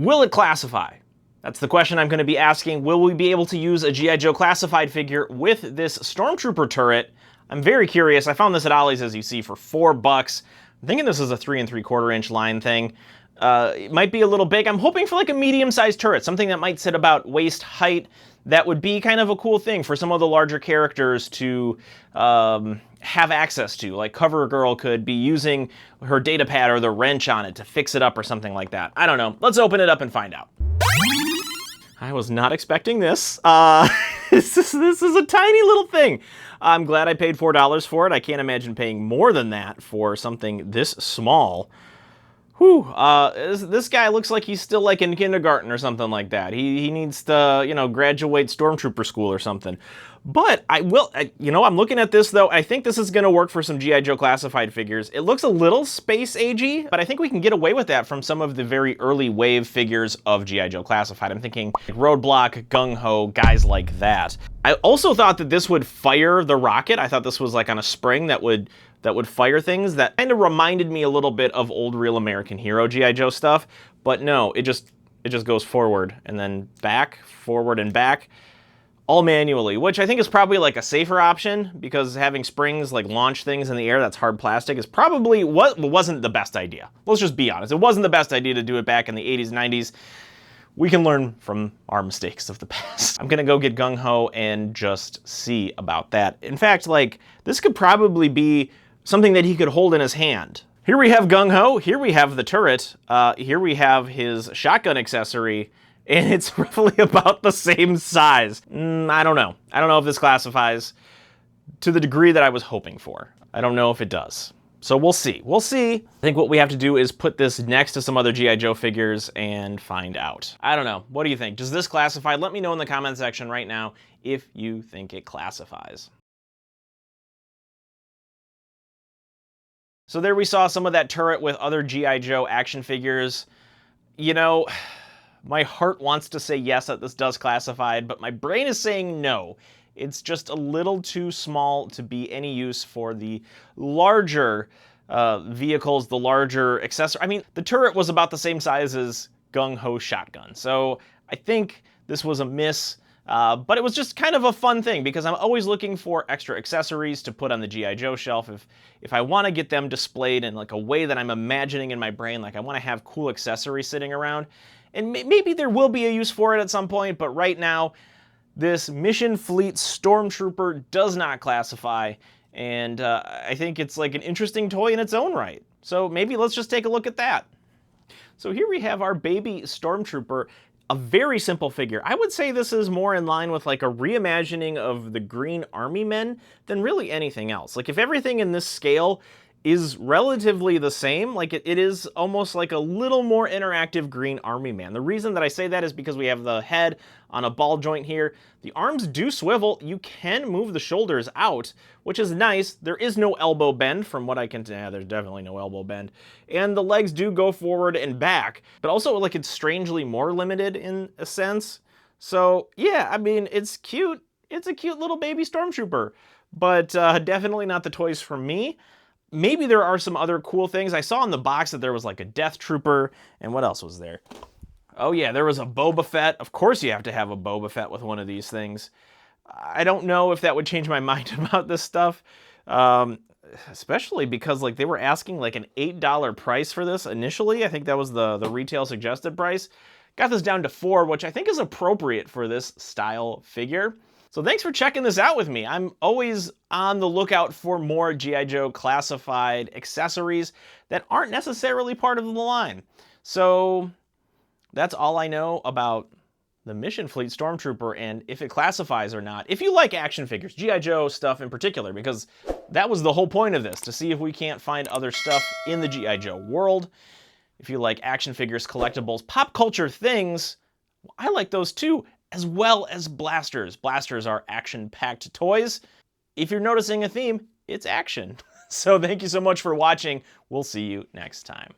Will it classify? That's the question I'm going to be asking. Will we be able to use a G.I. Joe classified figure with this Stormtrooper turret? I'm very curious. I found this at Ollie's, as you see, for $4. I'm thinking this is a 3 3/4 inch line thing. It might be a little big. I'm hoping for like a medium-sized turret, something that might sit about waist height. That would be kind of a cool thing for some of the larger characters to have access to. Like Cover Girl could be using her data pad or the wrench on it to fix it up or something like that. I don't know. Let's open it up and find out. I was not expecting this. This is a tiny little thing. I'm glad I paid $4 for it. I can't imagine paying more than that for something this small. Whew, this guy looks like he's still like in kindergarten or something like that. He needs to, you know, graduate Stormtrooper school or something. But I'm looking at this though. I think this is going to work for some G.I. Joe classified figures. It looks a little space agey, but I think we can get away with that from some of the very early wave figures of G.I. Joe classified. I'm thinking Roadblock, Gung Ho, guys like that. I also thought that this would fire the rocket. I thought this was like on a spring that would fire things. That kind of reminded me a little bit of old Real American Hero G.I. Joe stuff, but no, it just goes forward and then back, forward and back, all manually, which I think is probably like a safer option, because having springs like launch things in the air that's hard plastic is probably wasn't the best idea. Let's just be honest. It wasn't the best idea to do it back in the 80s, 90s. We can learn from our mistakes of the past. I'm gonna go get Gung Ho and just see about that. In fact, like, this could probably be something that he could hold in his hand. Here we have Gung Ho, here we have the turret, here we have his shotgun accessory, and it's roughly about the same size. I don't know. I don't know if this classifies to the degree that I was hoping for. I don't know if it does. So we'll see. We'll see. I think what we have to do is put this next to some other G.I. Joe figures and find out. I don't know. What do you think? Does this classify? Let me know in the comment section right now if you think it classifies. So there we saw some of that turret with other G.I. Joe action figures. You know, my heart wants to say yes, that this does classified, but my brain is saying no. It's just a little too small to be any use for the larger vehicles, the larger accessory. I mean, the turret was about the same size as Gung Ho's shotgun. So I think this was a miss. But it was just kind of a fun thing, because I'm always looking for extra accessories to put on the G.I. Joe shelf. If I want to get them displayed in like a way that I'm imagining in my brain, like I want to have cool accessories sitting around, and maybe there will be a use for it at some point, but right now, this Mission Fleet Stormtrooper does not classify, and I think it's like an interesting toy in its own right. So maybe let's just take a look at that. So here we have our baby Stormtrooper. A very simple figure. I would say this is more in line with like a reimagining of the Green Army Men than really anything else. Like if everything in this scale is relatively the same, like it is almost like a little more interactive Green Army Man. The reason that I say that is because we have the head on a ball joint here. The arms do swivel. You can move the shoulders out, which is nice. There is no elbow bend from what I can tell. Yeah, there's definitely no elbow bend. And the legs do go forward and back, but also like it's strangely more limited in a sense. So yeah, I mean, it's cute. It's a cute little baby Stormtrooper, but definitely not the toys for me. Maybe there are some other cool things. I saw in the box that there was like a Death Trooper, and what else was there? Oh yeah, there was a Boba Fett. Of course you have to have a Boba Fett with one of these things. I don't know if that would change my mind about this stuff, especially because like they were asking like an $8 price for this initially. I think that was the retail suggested price. Got this down to $4, which I think is appropriate for this style figure. So thanks for checking this out with me. I'm always on the lookout for more G.I. Joe classified accessories that aren't necessarily part of the line. So that's all I know about the Mission Fleet Stormtrooper and if it classifies or not. If you like action figures, G.I. Joe stuff in particular, because that was the whole point of this, to see if we can't find other stuff in the G.I. Joe world. If you like action figures, collectibles, pop culture things, I like those too, as well as blasters. Blasters are action-packed toys. If you're noticing a theme, it's action. So thank you so much for watching. We'll see you next time.